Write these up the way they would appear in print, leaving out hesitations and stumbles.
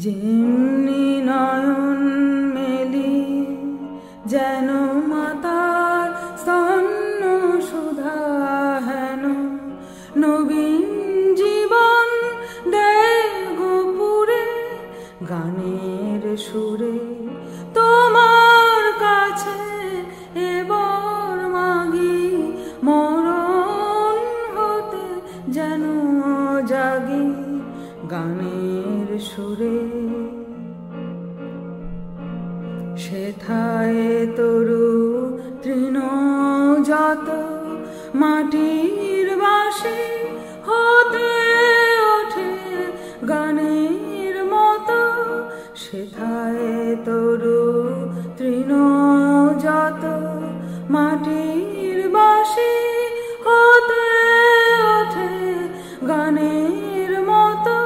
যেমনি নয়ন মেলি যেন মাতার স্তন্য সুধা হেন নবীন জীবন দেহ পুরে গানের সুরে তোমার কাছে এবার মাগি মরণ হতে যেন জাগি গানের সুরে। সেথায় তরু তৃণ যত মাটির বাঁশি হতে ওঠে গানের মতো। সেথায় তরু তৃণ যত মাটির বাঁশি হতে ওঠে গানের মতো।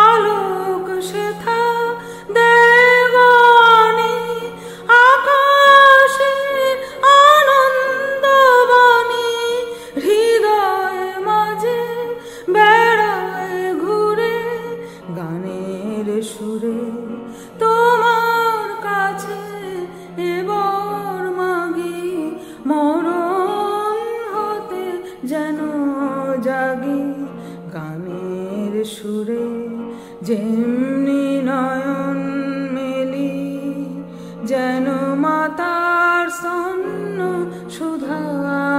আলোক সেথা দেবানি আকাশে আনন্দবাণী হৃদয় মাঝে বেড়ায় ঘুরে গানের সুরে তোমার কাছে এবার মাগি মরণ হতে যেন জাগি গানের সুরে। যেমনি নয়ন মেলি যেন মাতার স্তন্য সুধা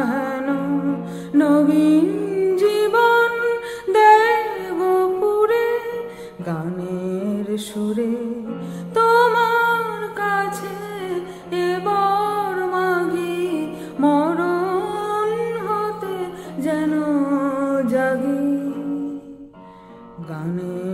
হেন নবীন জীবন দেব পুরে গানের সুরে তোমার কাছে এবার মাগি মরণ হতে যেন জাগি গানের